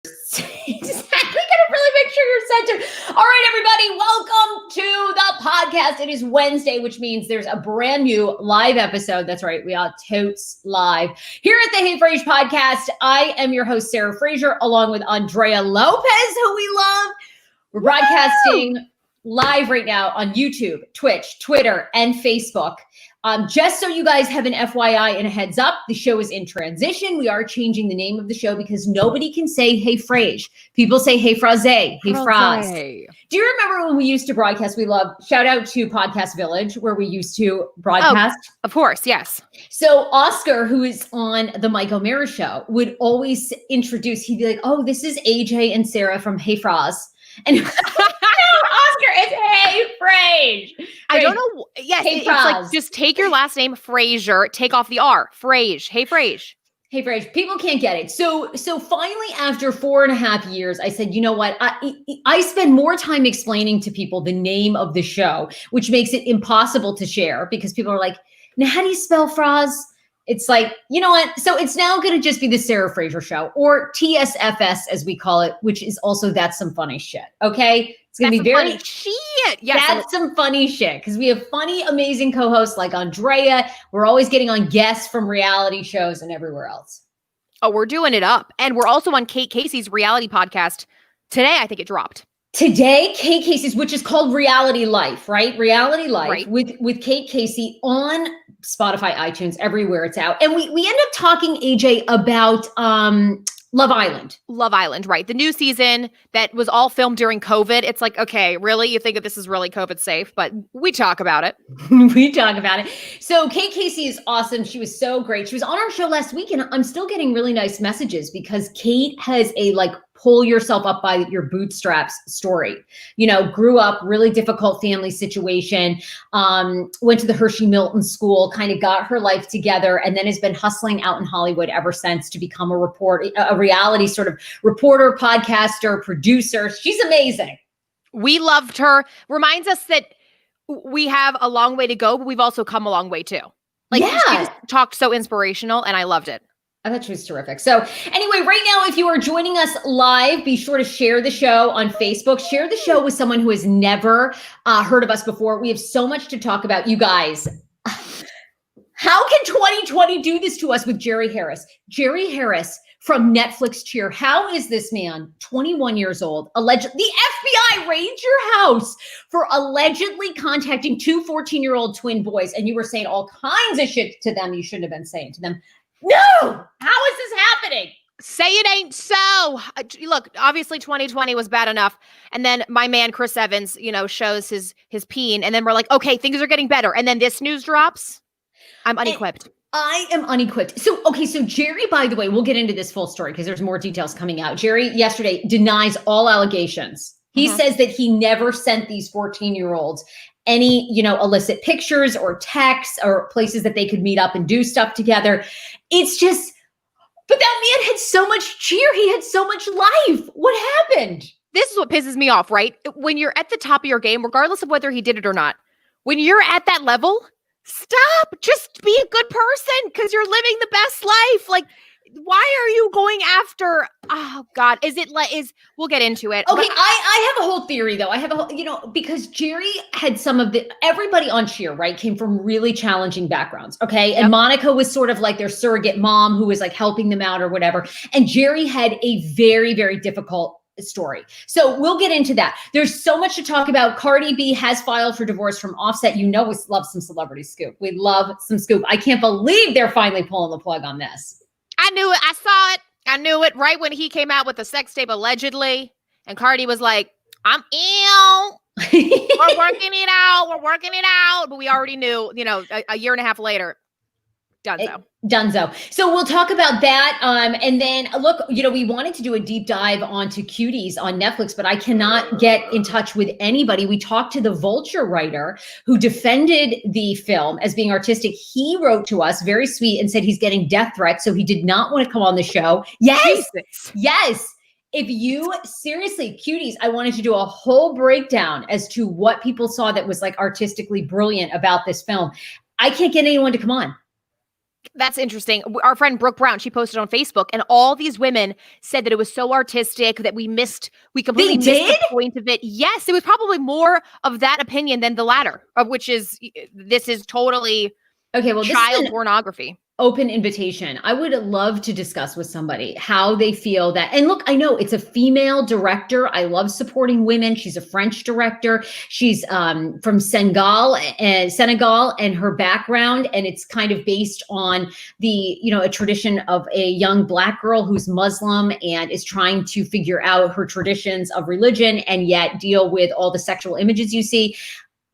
Exactly. Gotta really make sure you're centered. All right, everybody, welcome to the podcast. It is Wednesday, which means there's a brand new live episode. That's right, we are totes live here at the Hey Frase Podcast. I am your host, Sarah Fraser, along with Andrea Lopez, who we love. We're broadcasting live right now on YouTube, Twitch, Twitter, and Facebook. Just so you guys have an FYI and a heads up, the show is in transition. We are changing the name of the show because nobody can say Hey Frase. People say Hey Frase, Hey Frase. Do you remember when we used to broadcast? We love, shout out to Podcast Village, where we used to broadcast. Oh, of course, yes. So Oscar, who is on the Mike O'Meara show, would always introduce, he'd be like, oh, this is AJ and Sarah from Hey Frase. And no, Oscar, it's Hey Frase. I don't know. Yes, Hey it's like just take your last name, Fraser, take off the R. Frase. Hey Frase. Hey Frase. People can't get it. So finally, after 4.5 years, I said, you know what? I spend more time explaining to people the name of the show, which makes it impossible to share because people are like, now how do you spell Frase? It's like, you know what? So it's now going to just be the Sarah Fraser Show, or TSFS as we call it, which is also That's Some Funny Shit. Okay. It's going to be very funny shit. Yes, that's some funny shit because we have funny, amazing co-hosts like Andrea. We're always getting on guests from reality shows and everywhere else. Oh, we're doing it up. And we're also on Kate Casey's reality podcast. Today, I think it dropped. Today, Kate Casey's, which is called Reality Life, right? Reality Life, right, with Kate Casey on Spotify, iTunes, everywhere it's out. And we end up talking, AJ, about Love Island. Love Island, right. The new season that was all filmed during COVID. It's like, okay, really? You think that this is really COVID safe? But we talk about it. We talk about it. So Kate Casey is awesome. She was so great. She was on our show last week, and I'm still getting really nice messages because Kate has a pull yourself up by your bootstraps story. You know, grew up, really difficult family situation, went to the Hershey Milton School, kind of got her life together, and then has been hustling out in Hollywood ever since to become a reality sort of reporter, podcaster, producer. She's amazing. We loved her. Reminds us that we have a long way to go, but we've also come a long way too. She just talked so inspirational, and I loved it. I thought she was terrific. So anyway, right now, if you are joining us live, be sure to share the show on Facebook. Share the show with someone who has never heard of us before. We have so much to talk about. You guys, how can 2020 do this to us with Jerry Harris? Jerry Harris from Netflix Cheer. How is this man, 21 years old, the FBI raids your house for allegedly contacting two 14-year-old twin boys, and you were saying all kinds of shit to them you shouldn't have been saying to them. No! How is this happening? Say it ain't so. Look, obviously 2020 was bad enough. And then my man, Chris Evans, shows his peen. And then we're like, okay, things are getting better. And then this news drops. I'm unequipped. I am unequipped. So Jerry, by the way, we'll get into this full story because there's more details coming out. Jerry yesterday denies all allegations. He says that he never sent these 14-year-olds any, illicit pictures or texts or places that they could meet up and do stuff together. It's just, but that man had so much cheer. He had so much life. What happened? This is what pisses me off, right? When you're at the top of your game, regardless of whether he did it or not, when you're at that level, stop. Just be a good person because you're living the best life. Why are you going after, oh God, we'll get into it. Okay, I have a whole theory though. I have because Jerry had everybody on Cheer, right, came from really challenging backgrounds, okay? And Monica was sort of like their surrogate mom who was helping them out or whatever. And Jerry had a very, very difficult story. So we'll get into that. There's so much to talk about. Cardi B has filed for divorce from Offset. We love some celebrity scoop. We love some scoop. I can't believe they're finally pulling the plug on this. I knew it. I saw it. I knew it right when he came out with the sex tape, allegedly. And Cardi was like, I'm ill. We're working it out. We're working it out. But we already knew, a year and a half later, Dunzo. So we'll talk about that. And then look, we wanted to do a deep dive onto Cuties on Netflix, but I cannot get in touch with anybody. We talked to the Vulture writer who defended the film as being artistic. He wrote to us, very sweet, and said he's getting death threats. So he did not want to come on the show. Yes. If you seriously, Cuties, I wanted to do a whole breakdown as to what people saw that was artistically brilliant about this film. I can't get anyone to come on. That's interesting. Our friend Brooke Brown, she posted on Facebook, and all these women said that it was so artistic that we completely missed the point of it. Yes, it was probably more of that opinion than the latter, of which is, this is totally child pornography. Open invitation. I would love to discuss with somebody how they feel that. And look, I know it's a female director. I love supporting women. She's a French director. She's from Senegal, and her background, and it's kind of based on a tradition of a young Black girl who's Muslim and is trying to figure out her traditions of religion and yet deal with all the sexual images you see.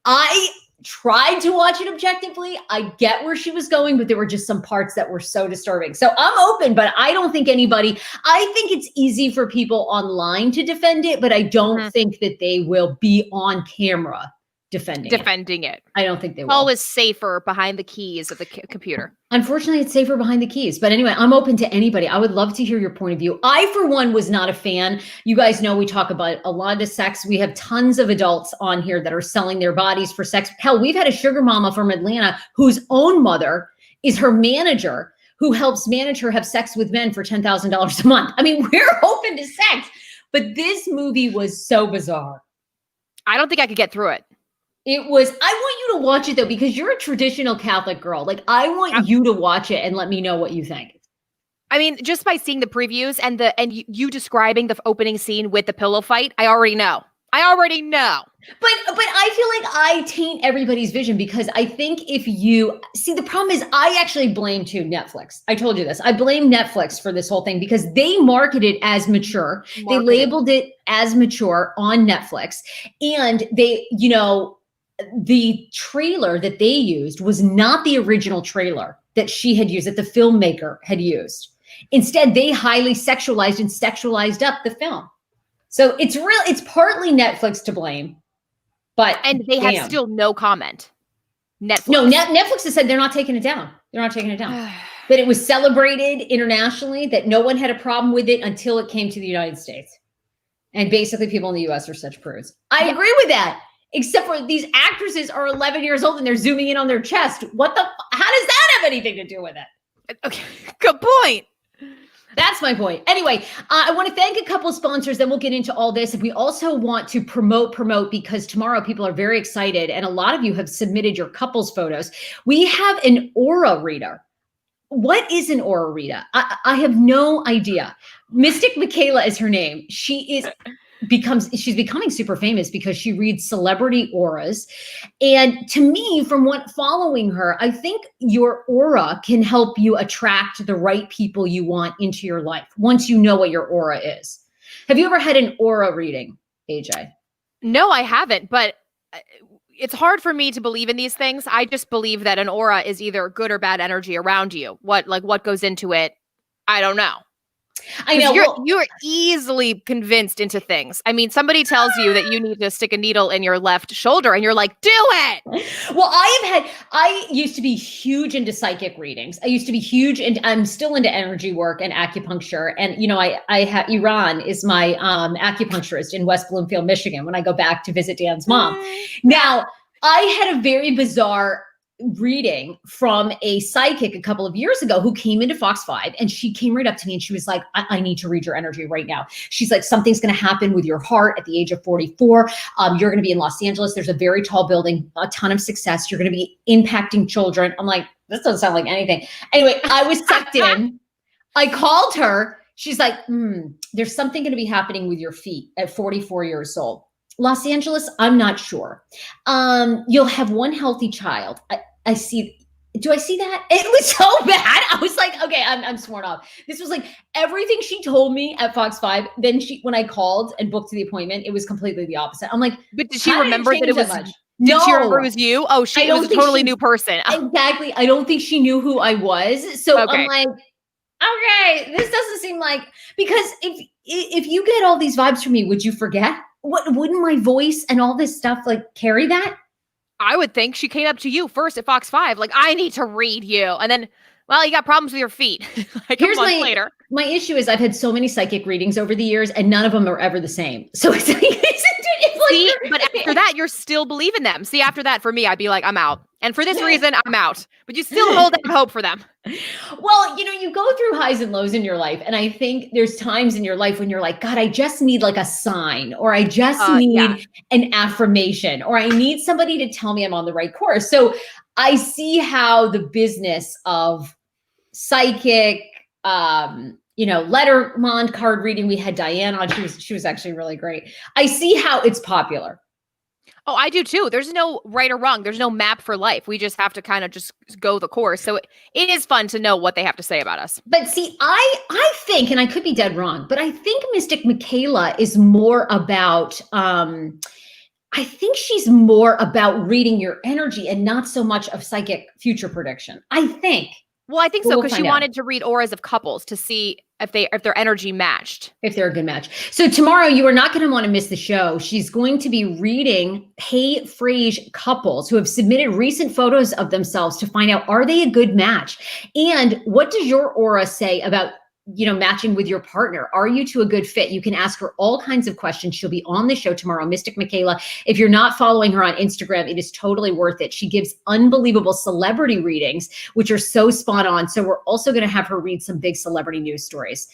I tried to watch it objectively. I get where she was going, but there were just some parts that were so disturbing. So I'm open, but I don't think I think it's easy for people online to defend it, but I don't think that they will be on camera defending it. I don't think they will. Always safer behind the keys of the computer. Unfortunately, it's safer behind the keys. But anyway, I'm open to anybody. I would love to hear your point of view. I, for one, was not a fan. You guys know we talk about a lot of sex. We have tons of adults on here that are selling their bodies for sex. Hell, we've had a sugar mama from Atlanta whose own mother is her manager, who helps manage her have sex with men for $10,000 a month. I mean, we're open to sex. But this movie was so bizarre. I don't think I could get through it. I want you to watch it though, because you're a traditional Catholic girl. Like, I want you to watch it and let me know what you think. I mean, just by seeing the previews and you describing the opening scene with the pillow fight, I already know. But I feel like I taint everybody's vision, because I think the problem is I actually blame Netflix. I told you this. I blame Netflix for this whole thing because they marketed as mature. They labeled it as mature on Netflix, and the trailer that they used was not the original trailer that she had used, that the filmmaker had used. Instead, they highly sexualized up the film. So it's partly Netflix to blame, and they have still no comment. Netflix. No, Netflix has said they're not taking it down. That it was celebrated internationally, that no one had a problem with it until it came to the United States. And basically people in the US are such prudes. I agree with that. Except for these actresses are 11 years old and they're zooming in on their chest. How does that have anything to do with it? Okay, good point. That's my point. Anyway, I want to thank a couple of sponsors, then we'll get into all this. And we also want to promote, because tomorrow people are very excited. And a lot of you have submitted your couples photos. We have an aura reader. What is an aura reader? I have no idea. Mystic Michaela is her name. She's becoming super famous because she reads celebrity auras. And to me, from following her, I think your aura can help you attract the right people you want into your life once you know what your aura is. Have you ever had an aura reading, AJ? No, I haven't, but it's hard for me to believe in these things. I just believe that an aura is either good or bad energy around you. What goes into it, I don't know. I know you're easily convinced into things. I mean, somebody tells you that you need to stick a needle in your left shoulder and you're like, do it. Well, I used to be huge into psychic readings. I used to be huge, and I'm still into energy work and acupuncture. And, I have Iran is my acupuncturist in West Bloomfield, Michigan, when I go back to visit Dan's mom. Now, I had a very bizarre reading from a psychic a couple of years ago who came into Fox 5, and she came right up to me and she was like, I need to read your energy right now. She's like, something's going to happen with your heart at the age of 44. You're going to be in Los Angeles. There's a very tall building, a ton of success. You're going to be impacting children. I'm like, this doesn't sound like anything. Anyway, I was sucked in. I called her. She's like, there's something going to be happening with your feet at 44 years old. Los Angeles, I'm not sure. You'll have one healthy child. I see. Do I see that? It was so bad. I was like, okay, I'm sworn off. This was like everything she told me at Fox 5. Then when I called and booked the appointment, it was completely the opposite. I'm like, but did she remember that it was? Did she remember it was you? Oh, she was a totally new person. Exactly. I don't think she knew who I was. So okay. I'm like, okay, this doesn't seem like, because if you get all these vibes from me, would you forget? Wouldn't my voice and all this stuff like carry that? I would think she came up to you first at Fox 5, like, I need to read you. And then, well, you got problems with your feet. Like here's later. My issue is I've had so many psychic readings over the years and none of them are ever the same. So it's like, See, but after that, you're still believing them. See, after that, for me, I'd be like, I'm out. And for this reason, I'm out. But you still hold out hope for them. Well, you go through highs and lows in your life. And I think there's times in your life when you're like, God, I just need like a sign, or I just need an affirmation, or I need somebody to tell me I'm on the right course. So I see how the business of psychic, Lettermond card reading, we had Diane on. She was actually really great. I see how it's popular. Oh, I do too. There's no right or wrong. There's no map for life. We just have to kind of just go the course. So it is fun to know what they have to say about us. But see, I think, and I could be dead wrong, but I think Mystic Michaela is more about, I think she's more about reading your energy and not so much of psychic future prediction. I think. Well, I think so, because she wanted to read auras of couples to see if their energy matched. If they're a good match. So tomorrow you are not going to want to miss the show. She's going to be reading Hey Frase couples who have submitted recent photos of themselves to find out, are they a good match? And what does your aura say about matching with your partner? Are you two a good fit? You can ask her all kinds of questions. She'll be on the show tomorrow, Mystic Michaela. If you're not following her on Instagram, it is totally worth it. She gives unbelievable celebrity readings, which are so spot on. So we're also going to have her read some big celebrity news stories.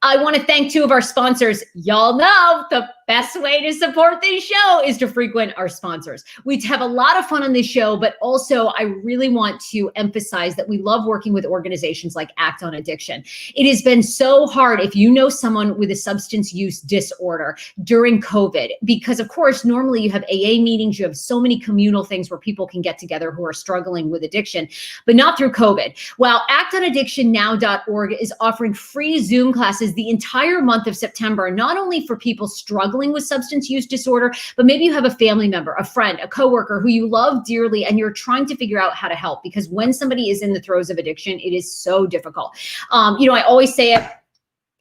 I want to thank two of our sponsors. Y'all know the best way to support this show is to frequent our sponsors. We have a lot of fun on this show, but also I really want to emphasize that we love working with organizations like Act on Addiction. It has been so hard if you know someone with a substance use disorder during COVID, because of course, normally you have AA meetings, you have so many communal things where people can get together who are struggling with addiction, but not through COVID. Well, actonaddictionnow.org is offering free Zoom classes the entire month of September, not only for people struggling with substance use disorder, but maybe you have a family member, a friend, a coworker who you love dearly, and you're trying to figure out how to help, because when somebody is in the throes of addiction, it is so difficult. I always say it,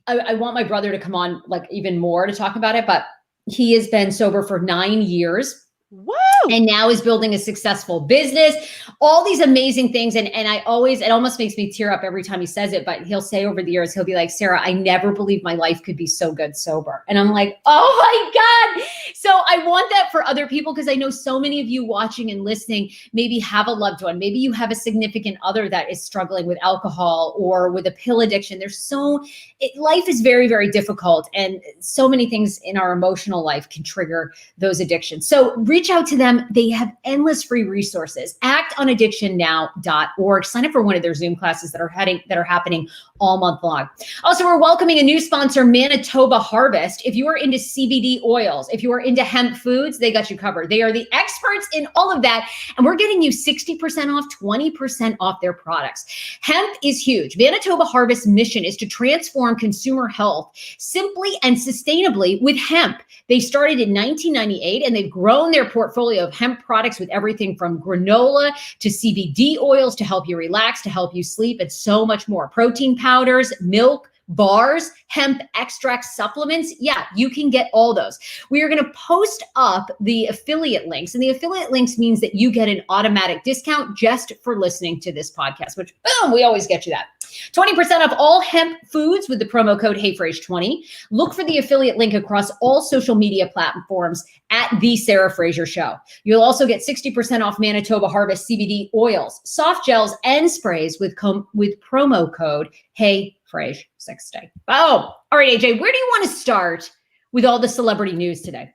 I want my brother to come on like even more to talk about it, but he has been sober for 9 years. Woo! And now is building a successful business, all these amazing things. And it almost makes me tear up every time he says it, but he'll say over the years, he'll be like, Sarah, I never believed my life could be so good sober. And I'm like, oh my God. So I want that for other people, because I know so many of you watching and listening maybe have a loved one. Maybe you have a significant other that is struggling with alcohol or with a pill addiction. Life is very, very difficult. And so many things in our emotional life can trigger those addictions. So reach out to them. They have endless free resources. actonaddictionnow.org. Sign up for one of their Zoom classes that are happening all month long. Also, we're welcoming a new sponsor, Manitoba Harvest. If you are into CBD oils, if you are into hemp foods, they got you covered. They are the experts in all of that. And we're getting you 60% off, 20% off their products. Hemp is huge. Manitoba Harvest's mission is to transform consumer health simply and sustainably with hemp. They started in 1998 and they've grown their portfolio of hemp products with everything from granola to CBD oils to help you relax, to help you sleep, and so much more. Protein powders, milk, bars, hemp extract supplements. Yeah, you can get all those. We are going to post up the affiliate links, and the affiliate links means that you get an automatic discount just for listening to this podcast, which boom, we always get you that. 20% off all hemp foods with the promo code HeyFrase20. Look for the affiliate link across all social media platforms at The Sarah Fraser Show. You'll also get 60% off Manitoba Harvest CBD oils, soft gels, and sprays with promo code HeyFrase60. Oh, all right, AJ, where do you want to start with all the celebrity news today?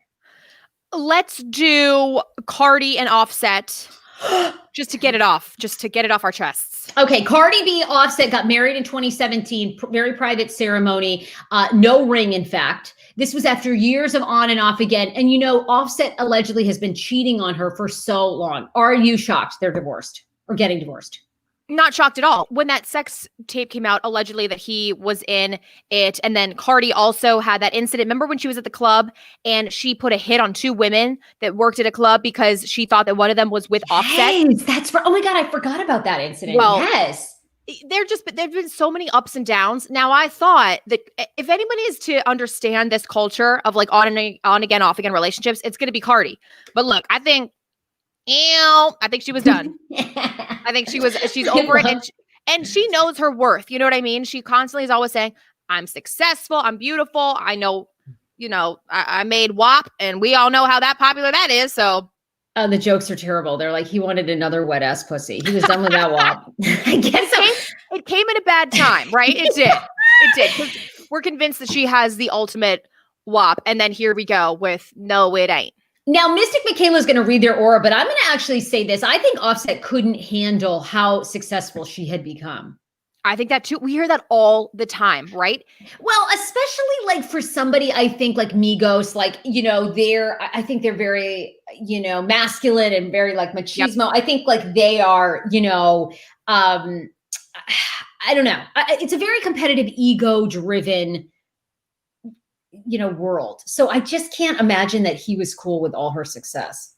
Let's do Cardi and Offset. Just to get it off our chests. Okay, Cardi B, Offset got married in 2017, very private ceremony, no ring, in fact. This was after years of on and off again. And Offset allegedly has been cheating on her for so long. Are you shocked they're divorced or getting divorced? Not shocked at all. When that sex tape came out, allegedly that he was in it, and then Cardi also had that incident. Remember when she was at the club and she put a hit on two women that worked at a club because she thought that one of them was with Offset? Yes, that's right. Oh my God, I forgot about that incident. Well, yes. There've been so many ups and downs. Now, I thought that if anybody is to understand this culture of like on again, off again relationships, it's going to be Cardi. But look, I think she was done. I think she's over it, and she knows her worth. You know what I mean? She constantly is always saying, I'm successful, I'm beautiful. I know, I made WAP, and we all know how that popular that is. So The jokes are terrible. They're like, he wanted another wet ass pussy. He was done with that WAP. I guess it came at a bad time, right? It did. It did. 'Cause we're convinced that she has the ultimate WAP. And then here we go with no, it ain't. Now, Mystic Michaela is going to read their aura, but I'm going to actually say this. I think Offset couldn't handle how successful she had become. I think that too. We hear that all the time, right? Well, especially like for somebody, I think like Migos, like, I think they're very, masculine and very like machismo. Yep. I think like they are, I don't know. It's a very competitive, ego driven, world. So I just can't imagine that he was cool with all her success.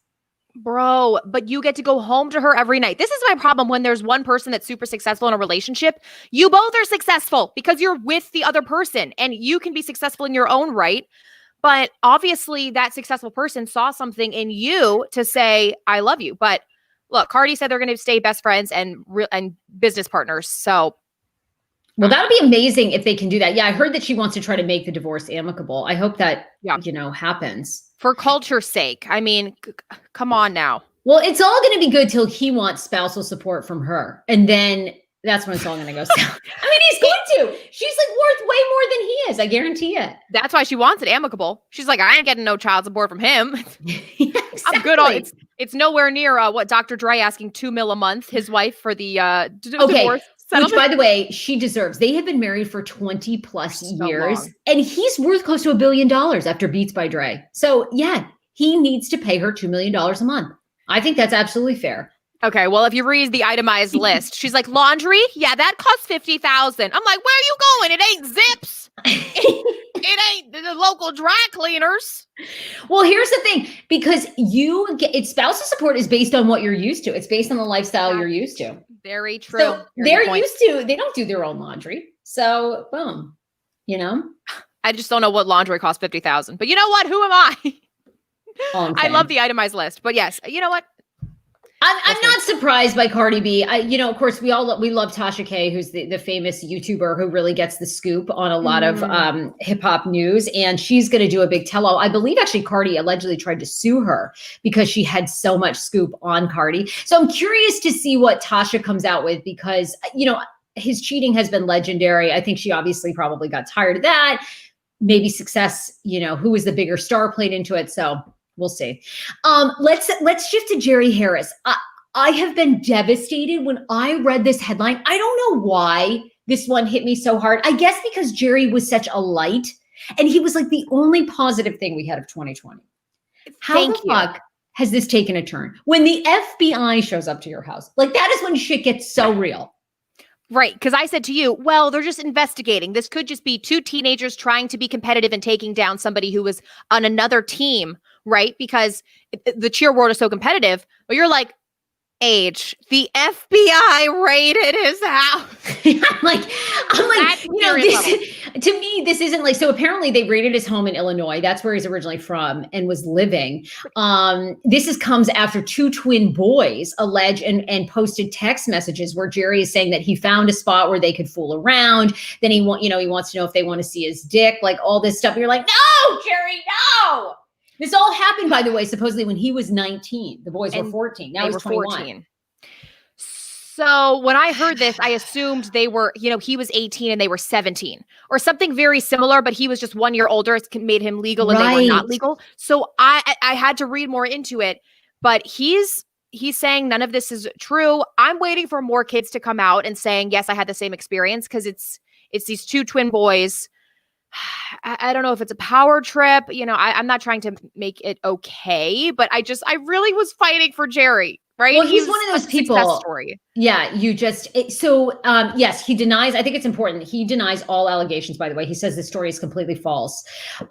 Bro, but you get to go home to her every night. This is my problem when there's one person that's super successful in a relationship. You both are successful because you're with the other person and you can be successful in your own right. But obviously that successful person saw something in you to say, I love you. But look, Cardi said they're going to stay best friends and business partners. So. Well, that would be amazing if they can do that. Yeah, I heard that she wants to try to make the divorce amicable. I hope that, happens. For culture's sake. I mean, come on now. Well, it's all going to be good till he wants spousal support from her. And then that's when it's all going to go south. I mean, he's going to. She's like worth way more than he is. I guarantee it. That's why she wants it amicable. She's like, I ain't getting no child support from him. Yeah, exactly. I'm good on it. It's nowhere near what Dr. Dre asking $2 million a month, his wife, for the divorce. Which, by the way, she deserves. They have been married for 20 plus years, and he's worth close to $1 billion after Beats by Dre. So, yeah, he needs to pay her $2 million a month. I think that's absolutely fair. Okay, well, if you read the itemized list, she's like, laundry? Yeah, that costs $50,000. I'm like, where are you going? It ain't Zips. It ain't the local dry cleaners. Well, here's the thing, because spousal support is based on what you're used to. It's based on the lifestyle you're used to. Very true. So they're used to, they don't do their own laundry. So boom, I just don't know what laundry costs $50,000, but you know what? Who am I? I love the itemized list, but yes, you know what? I'm not surprised by Cardi B. Of course, we love Tasha K, who's the famous YouTuber who really gets the scoop on a lot of hip hop news. And she's going to do a big tell-all. I believe actually Cardi allegedly tried to sue her because she had so much scoop on Cardi. So I'm curious to see what Tasha comes out with because, his cheating has been legendary. I think she obviously probably got tired of that. Maybe success, who was the bigger star played into it. So we'll see. Let's shift to Jerry Harris. I have been devastated when I read this headline. I don't know why this one hit me so hard. I guess because Jerry was such a light and he was like the only positive thing we had of 2020. How the fuck has this taken a turn? When the FBI shows up to your house, like that is when shit gets so real. Right. Because I said to you, well, they're just investigating. This could just be two teenagers trying to be competitive and taking down somebody who was on another team. Right? Because the cheer world is so competitive. But you're like, age, the FBI raided his house. I'm like, to me, this isn't like, so apparently they raided his home in Illinois. That's where he's originally from and was living. Comes after two twin boys allege and posted text messages where Jerry is saying that he found a spot where they could fool around. Then he wants to know if they want to see his dick, like all this stuff. You're like, no, Jerry, no. This all happened, by the way, supposedly when he was 19. The boys were 14. Now he's 21. 14. So when I heard this, I assumed they were, he was 18 and they were 17 or something very similar, but he was just 1 year older. It made him legal and they were not legal. So I had to read more into it, but he's saying none of this is true. I'm waiting for more kids to come out and saying, yes, I had the same experience because it's these two twin boys. I don't know if it's a power trip. I'm not trying to make it okay, but I really was fighting for Jerry, right? Well, he's one of those people. Story. Yeah, yes, he denies. I think it's important. He denies all allegations, by the way. He says the story is completely false.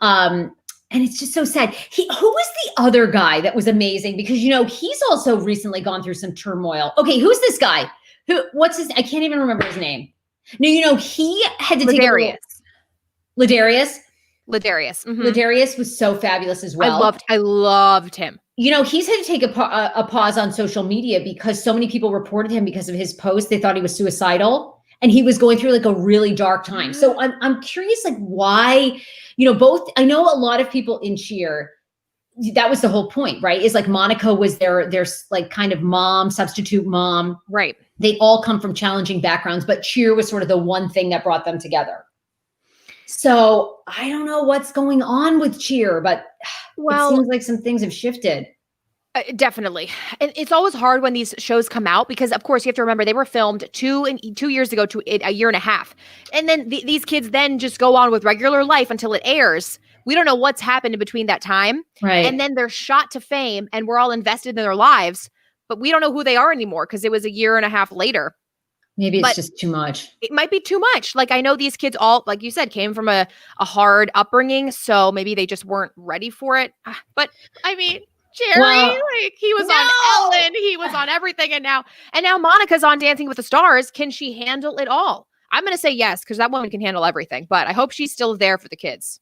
And it's just so sad. Who was the other guy that was amazing? Because, he's also recently gone through some turmoil. Okay, who's this guy? I can't even remember his name. No, he had to take Ladarius. Mm-hmm. Ladarius was so fabulous as well. I loved him. He's had to take a pause on social media because so many people reported him because of his post. They thought he was suicidal and he was going through like a really dark time. So I'm curious, like why, I know a lot of people in cheer that was the whole point, right? Is like Monica was their like kind of mom, substitute mom. Right. They all come from challenging backgrounds, but cheer was sort of the one thing that brought them together. So I don't know what's going on with cheer, but it seems like some things have shifted. Definitely. And it's always hard when these shows come out because, of course, you have to remember they were filmed 2 years ago to a year and a half. And then these kids then just go on with regular life until it airs. We don't know what's happened in between that time. Right. And then they're shot to fame and we're all invested in their lives, but we don't know who they are anymore because it was a year and a half later. Maybe it's just too much. It might be too much. Like I know these kids all, like you said, came from a hard upbringing. So maybe they just weren't ready for it. But I mean, Jerry, like he was on Ellen, he was on everything, and now Monica's on Dancing with the Stars. Can she handle it all? I'm gonna say yes, because that woman can handle everything. But I hope she's still there for the kids.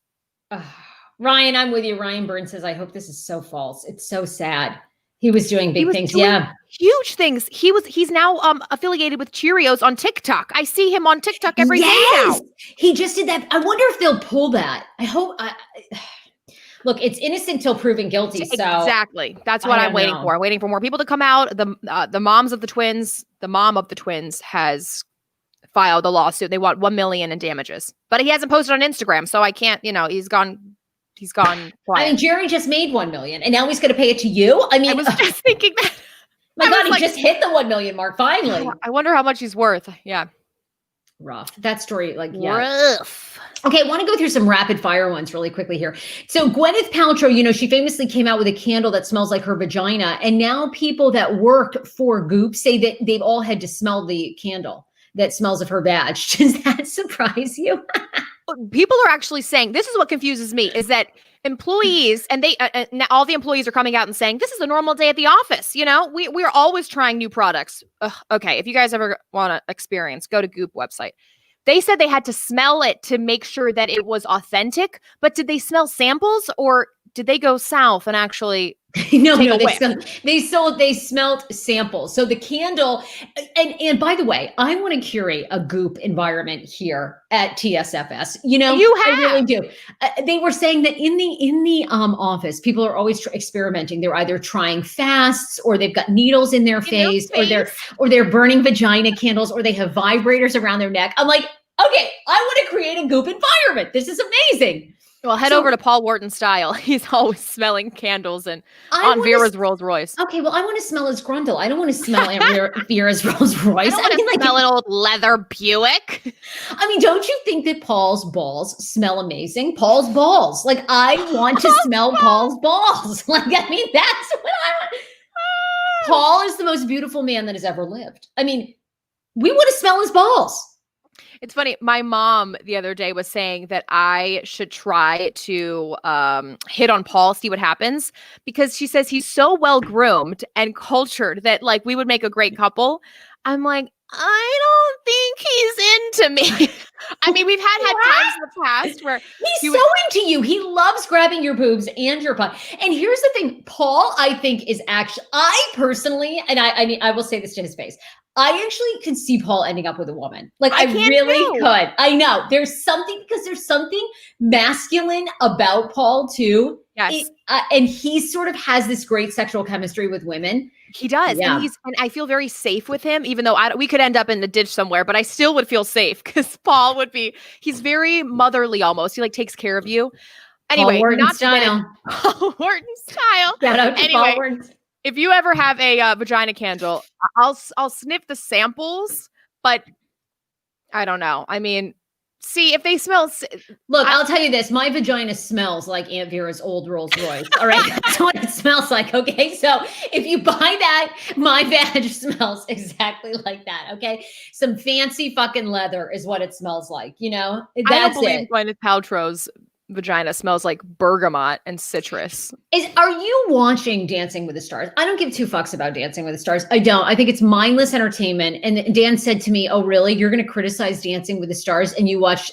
Ryan, I'm with you. Ryan Byrne says, I hope this is so false. It's so sad. He was doing big things. Huge things. He's now affiliated with Cheerios on TikTok. I see him on TikTok every day now. He just did that. I wonder if they'll pull that. I hope. Look, it's innocent till proven guilty. So exactly, that's what I'm waiting for. I'm waiting for more people to come out. The mom of the twins has filed a lawsuit. They want $1 million in damages, but he hasn't posted on Instagram, so I can't. He's gone. Quiet. I mean, Jerry just made $1 million, and now he's going to pay it to you. I mean, I was just thinking that. My God, he just hit the 1 million mark finally. I wonder how much he's worth. Yeah, rough. That story, rough. Okay, I want to go through some rapid fire ones really quickly here. So Gwenyth Paltrow, she famously came out with a candle that smells like her vagina. And now people that work for Goop say that they've all had to smell the candle that smells of her vag. Does that surprise you? People are actually saying, this is what confuses me, is that employees, and they now all the employees are coming out and saying, this is a normal day at the office. We're always trying new products. Okay, if you guys ever want to experience, go to Goop website. They said they had to smell it to make sure that it was authentic, but did they smell samples or did they go south and actually No, they smelled samples. So the candle, and by the way, I want to curate a Goop environment here at TSFS. You have. I really do. They were saying that in the office, people are always experimenting. They're either trying fasts, or they've got needles in their face, or they're burning vagina candles, or they have vibrators around their neck. I'm like, okay, I want to create a Goop environment. This is amazing. Well, head over to Paul Wharton Style. He's always smelling candles and on Vera's Rolls Royce. Okay, well, I want to smell his grundle. I don't want to smell Aunt Vera's Rolls Royce. I don't want to smell an old leather Buick. I mean, don't you think that Paul's balls smell amazing? Paul's balls. Like, I want to smell Paul's balls. Like, I mean, that's what I want. Paul is the most beautiful man that has ever lived. I mean, we want to smell his balls. It's funny. My mom the other day was saying that I should try to hit on Paul, see what happens, because she says he's so well groomed and cultured that like we would make a great couple. I'm like, I don't think he's into me. I mean, we've had times in the past where he's so into you. He loves grabbing your boobs and your butt. And here's the thing, Paul, I think is actually, I personally, and I mean, I will say this to his face, I actually could see Paul ending up with a woman. Like I really could. I know there's something masculine about Paul too. Yes. And he sort of has this great sexual chemistry with women. He does. Yeah. And I feel very safe with him, even though we could end up in the ditch somewhere, but I still would feel safe because Paul he's very motherly almost. He like takes care of you. Anyway, Paul Wharton style. Paul Wharton style. Shout out to Paul Wharton. If you ever have a vagina candle, I'll sniff the samples, but I don't know. I mean, see if they smell. Look, I'll tell you this. My vagina smells like Aunt Vera's old Rolls Royce. All right. That's what it smells like. Okay. So if you buy that, my vag smells exactly like that. Okay. Some fancy fucking leather is what it smells like. That's I don't believe Gwenyth Paltrow's vagina smells like bergamot and citrus. Are you watching Dancing with the Stars? I don't give two fucks about Dancing with the Stars. I don't. I think it's mindless entertainment. And Dan said to me, "Oh, really? You're going to criticize Dancing with the Stars and you watch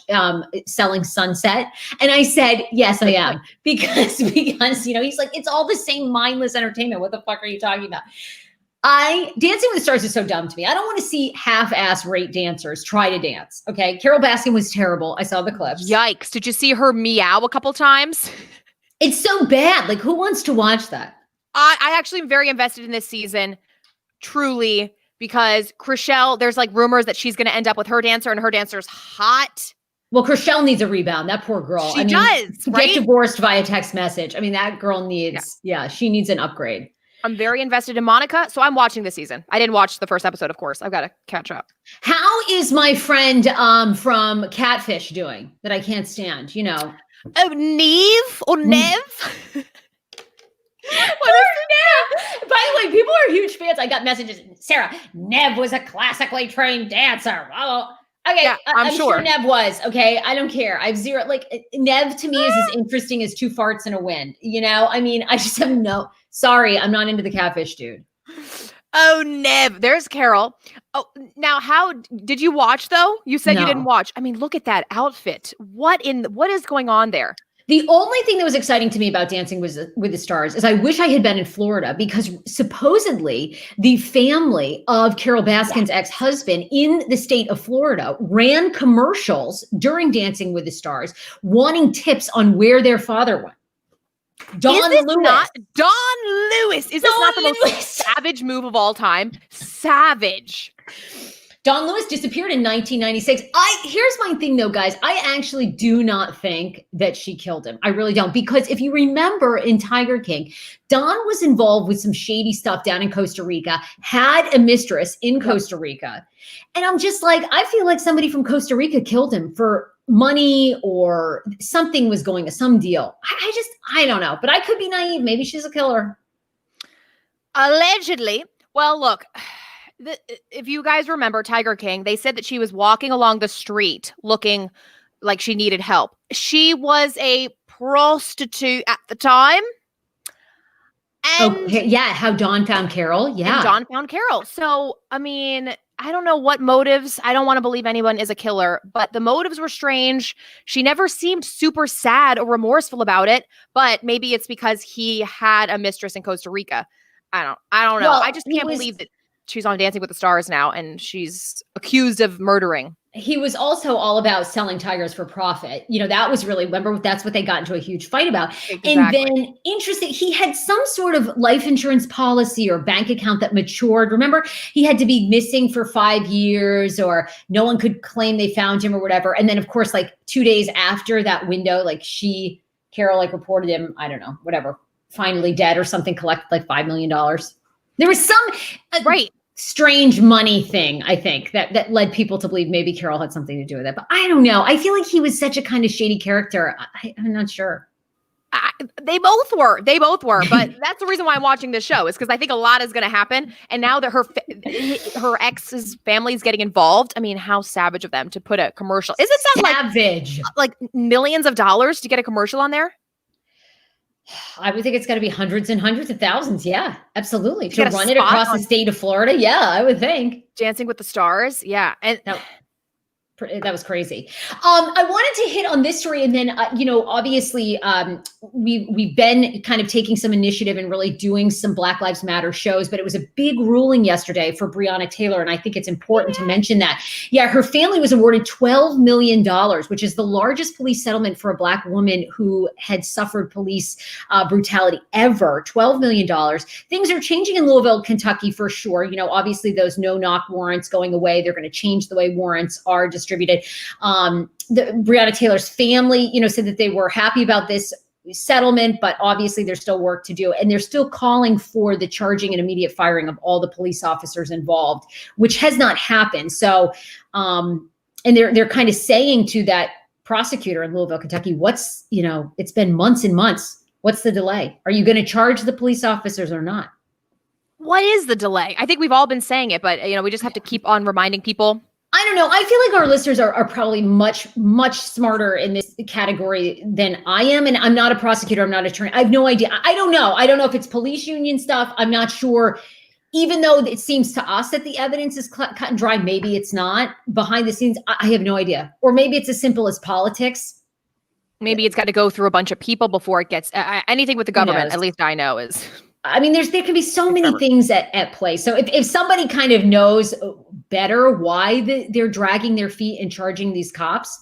Selling Sunset?" And I said, "Yes, I am." because he's like, it's all the same mindless entertainment. What the fuck are you talking about? Dancing with the Stars is so dumb to me. I don't want to see half-ass rate dancers try to dance. Okay. Carol Baskin was terrible. I saw the clips. Yikes. Did you see her meow a couple times? It's so bad. Like, who wants to watch that? I actually am very invested in this season, truly, because Chrishell, there's like rumors that she's going to end up with her dancer, and her dancer's hot. Well, Chrishell needs a rebound. That poor girl. She does, right? Get divorced via text message. I mean, that girl needs, she needs an upgrade. I'm very invested in Monica, so I'm watching this season. I didn't watch the first episode, of course. I've got to catch up. How is my friend from Catfish doing that I can't stand, you know? Oh, Neve or Nev? What is Nev? By the way, people are huge fans. I got messages. Sarah, Nev was a classically trained dancer. Oh, okay, yeah, I'm sure Nev was. Okay, I don't care. I've zero. Like, Nev to me is as interesting as two farts in a wind. You know, I mean, I just have no. Sorry, I'm not into the Catfish dude. Oh, Nev. There's Carol. Oh, now how did you watch though? You said you didn't watch. I mean, look at that outfit. What is going on there? The only thing that was exciting to me about Dancing with the Stars is I wish I had been in Florida, because supposedly the family of Carol Baskin's ex-husband in the state of Florida ran commercials during Dancing with the Stars wanting tips on where their father went. Don Lewis. Is this not the most savage move of all time? Savage. Don Lewis disappeared in 1996. Here's my thing though, guys. I actually do not think that she killed him. I really don't. Because if you remember in Tiger King, Don was involved with some shady stuff down in Costa Rica, had a mistress in Costa Rica. And I'm just like, I feel like somebody from Costa Rica killed him for money, or something was going, some deal. I don't know, but I could be naive. Maybe she's a killer. Allegedly. Well, look, if you guys remember Tiger King, they said that she was walking along the street looking like she needed help. She was a prostitute at the time. And how Don found Carol. Yeah. And Don found Carol. So, I mean, I don't know what motives. I don't want to believe anyone is a killer, but the motives were strange. She never seemed super sad or remorseful about it, but maybe it's because he had a mistress in Costa Rica. I don't know. Well, I just can't believe that she's on Dancing with the Stars now and she's accused of murdering. He was also all about selling tigers for profit. You know, that was really, remember, that's what they got into a huge fight about. Exactly. And then interesting, he had some sort of life insurance policy or bank account that matured. Remember, he had to be missing for 5 years, or no one could claim they found him or whatever. And then of course, like 2 days after that window, like Carol, like reported him, I don't know, whatever, finally dead or something, collected like $5 million. There was some, right. strange money thing, I think, that led people to believe maybe Carol had something to do with it. But I don't know. I feel like he was such a kind of shady character. I'm not sure. They both were. But that's the reason why I'm watching this show, is because I think a lot is going to happen. And now that her ex's family is getting involved, I mean, how savage of them to put a commercial. Isn't that savage? Like millions of dollars to get a commercial on there? I would think it's got to be hundreds and hundreds of thousands. Yeah, absolutely. To run it across the state of Florida. Yeah, I would think. Dancing with the Stars. Yeah. And that was crazy. I wanted to hit on this story, and then, obviously we've been kind of taking some initiative and really doing some Black Lives Matter shows, but it was a big ruling yesterday for Breonna Taylor. And I think it's important to mention that. Yeah, her family was awarded $12 million, which is the largest police settlement for a Black woman who had suffered police brutality ever. $12 million. Things are changing in Louisville, Kentucky, for sure. You know, obviously those no-knock warrants going away. They're going to change the way warrants are distributed. Breonna Taylor's family, said that they were happy about this settlement, but obviously there's still work to do. And they're still calling for the charging and immediate firing of all the police officers involved, which has not happened. So, and they're kind of saying to that prosecutor in Louisville, Kentucky, it's been months and months. What's the delay? Are you going to charge the police officers or not? What is the delay? I think we've all been saying it, but we just have to keep on reminding people. I don't know. I feel like our listeners are probably much, much smarter in this category than I am. And I'm not a prosecutor. I'm not an attorney. I have no idea. I don't know. I don't know if it's police union stuff. I'm not sure. Even though it seems to us that the evidence is cut and dry, maybe it's not. Behind the scenes, I have no idea. Or maybe it's as simple as politics. Maybe it's got to go through a bunch of people before it gets anything with the government. At least I know is. I mean, there can be so many things at play. So if somebody kind of knows better why they're dragging their feet and charging these cops,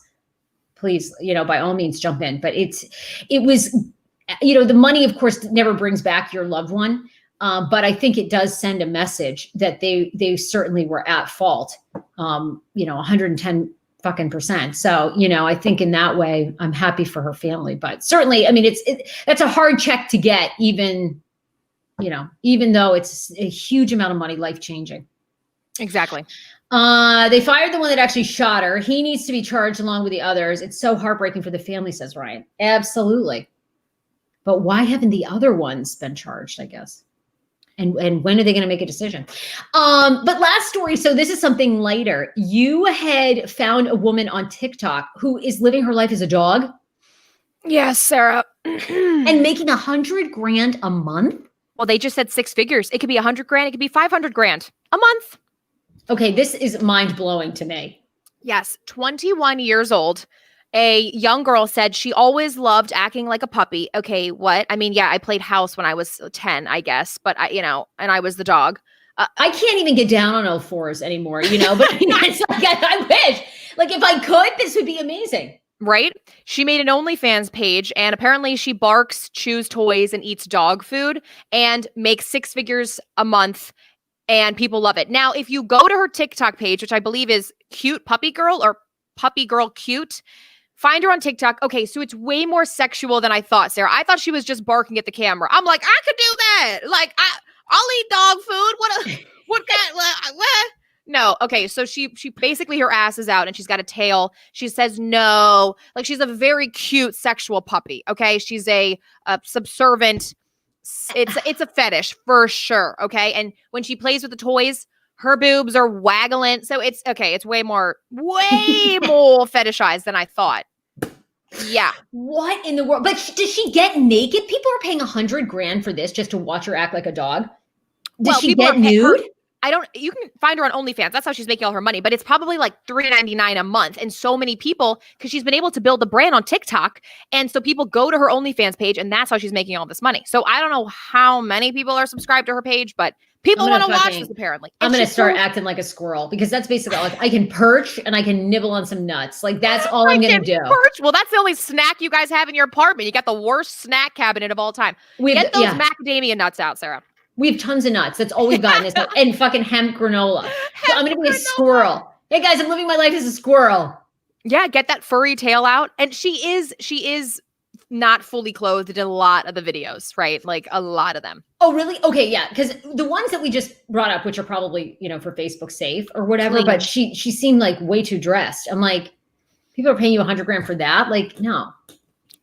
please, by all means jump in. But it was the money, of course, never brings back your loved one. But I think it does send a message that they certainly were at fault, 110 fucking %. So, I think in that way, I'm happy for her family, but certainly, I mean, that's a hard check to get, even though it's a huge amount of money, life-changing. Exactly. They fired the one that actually shot her. He needs to be charged along with the others. It's so heartbreaking for the family, says Ryan. Absolutely. But why haven't the other ones been charged, I guess? And when are they going to make a decision? But last story. So this is something lighter. You had found a woman on TikTok who is living her life as a dog. Yes, Sarah. And making $100,000 a month. Well, they just said 6 figures. It could be $100,000. It could be $500,000 a month. Okay. This is mind blowing to me. Yes. 21 years old. A young girl said she always loved acting like a puppy. Okay, what? I mean, yeah, I played house when I was 10, I guess, but and I was the dog. I can't even get down on all fours anymore, but it's like, I wish, like, if I could, this would be amazing. Right? She made an OnlyFans page, and apparently she barks, chews toys, and eats dog food, and makes 6 figures a month, and people love it. Now, if you go to her TikTok page, which I believe is Cute Puppy Girl or Puppy Girl Cute, find her on TikTok. Okay, so it's way more sexual than I thought, Sarah. I thought she was just barking at the camera. I'm like, I could do that. Like, I'll eat dog food. What kind? What? No. Okay, so she basically, her ass is out and she's got a tail. She says no. Like, she's a very cute sexual puppy. Okay, she's a subservient. It's a fetish for sure. Okay, and when she plays with the toys, her boobs are waggling. So it's okay. It's way more fetishized than I thought. Yeah. What in the world? But does she get naked? People are paying $100,000 for this just to watch her act like a dog. Does she get nude? You can find her on OnlyFans. That's how she's making all her money, but it's probably like $3.99 a month. And so many people, because she's been able to build a brand on TikTok. And so people go to her OnlyFans page and that's how she's making all this money. So I don't know how many people are subscribed to her page, but people want to watch this apparently. I'm going to start acting like a squirrel because that's basically like I can perch and I can nibble on some nuts. Like that's all I'm going to do. Perch? Well, that's the only snack you guys have in your apartment. You got the worst snack cabinet of all time. Get those macadamia nuts out, Sarah. We have tons of nuts. That's all we've gotten is and fucking hemp granola. So I'm going to be a squirrel. Hey guys, I'm living my life as a squirrel. Yeah, get that furry tail out. And she is not fully clothed in a lot of the videos, right? Like a lot of them. Oh, really? Okay, yeah. Because the ones that we just brought up, which are probably, for Facebook safe or whatever, Clean. But she seemed like way too dressed. I'm like, people are paying you $100,000 for that? Like, no.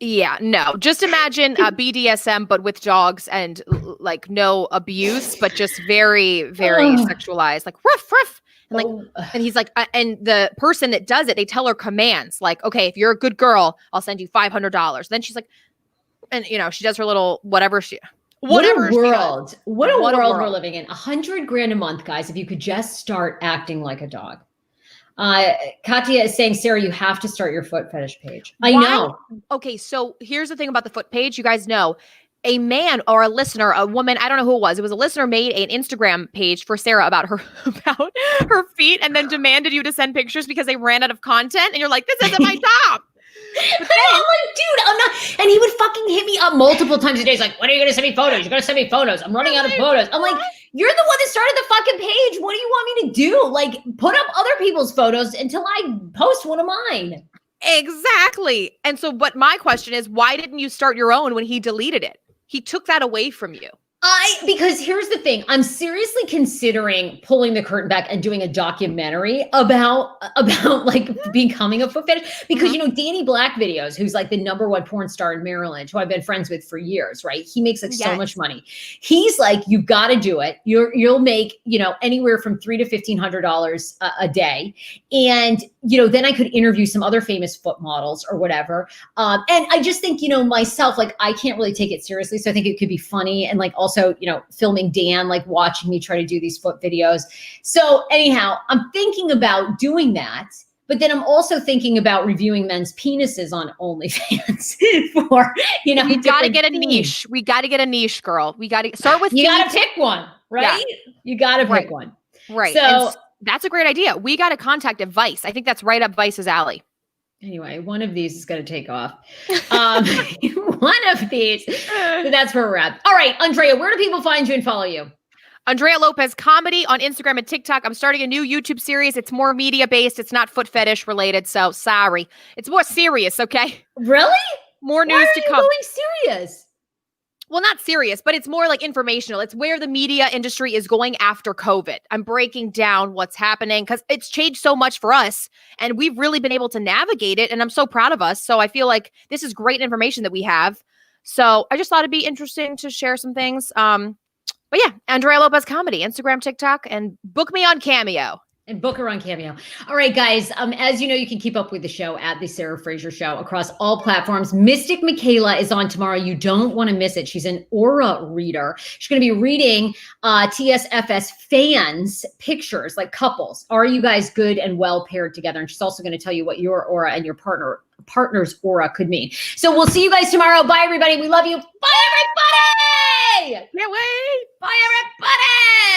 Yeah, no. Just imagine BDSM, but with dogs and like no abuse, but just very, very sexualized, like ruff, ruff. And like, and he's like, and the person that does it, they tell her commands like, okay, if you're a good girl, I'll send you $500. Then she's like, and she does her little whatever. What a world we're living in. $100,000 a month, guys. If you could just start acting like a dog. Katya is saying, Sarah, you have to start your foot fetish page. I know. Okay. So here's the thing about the foot page. You guys know a man or a listener, a woman, I don't know who it was. It was a listener made an Instagram page for Sarah about her feet and then demanded you to send pictures because they ran out of content. And you're like, this isn't my job. But then, I'm like, dude, I'm not. And he would fucking hit me up multiple times a day. He's like, when are you going to send me photos? You're going to send me photos. I'm running out of photos. I'm like, you're the one that started the fucking page. What do you want me to do? Like, put up other people's photos until I post one of mine. Exactly. And so, but my question is, why didn't you start your own when he deleted it? He took that away from you. Because here's the thing, I'm seriously considering pulling the curtain back and doing a documentary about like becoming a foot fetish because, Danny Black videos, who's like the #1 porn star in Maryland, who I've been friends with for years, right? He makes like so much money. He's like, you've got to do it. You'll make, anywhere from $300 to $1,500 a day. And, then I could interview some other famous foot models or whatever. And I just think, myself, like I can't really take it seriously. So I think it could be funny and like also, filming Dan, like watching me try to do these foot videos. So anyhow, I'm thinking about doing that, but then I'm also thinking about reviewing men's penises on OnlyFans for, we got to get a niche. We got to get a niche, girl. We got to start with, you got to pick one, right? Yeah. You got to pick one. Right. So and that's a great idea. We got to contact Vice. I think that's right up Vice's alley. Anyway, one of these is going to take off. One of these. So that's where we're at. All right, Andrea, where do people find you and follow you? Andrea Lopez Comedy on Instagram and TikTok. I'm starting a new YouTube series. It's more media-based. It's not foot fetish related, so sorry. It's more serious, okay? Really? More news to come. Why are you going serious? Well, not serious, but it's more like informational. It's where the media industry is going after COVID. I'm breaking down what's happening because it's changed so much for us and we've really been able to navigate it. And I'm so proud of us. So I feel like this is great information that we have. So I just thought it'd be interesting to share some things. But yeah, Andrea Lopez Comedy, Instagram, TikTok, and book me on Cameo. And book her on Cameo. All right, guys. As you know, you can keep up with the show at The Sarah Fraser Show across all platforms. Mystic Michaela is on tomorrow. You don't want to miss it. She's an aura reader. She's going to be reading TSFS fans' pictures, like couples. Are you guys good and well paired together? And she's also going to tell you what your aura and your partner's aura could mean. So we'll see you guys tomorrow. Bye, everybody. We love you. Bye, everybody. Can't wait. Bye, everybody.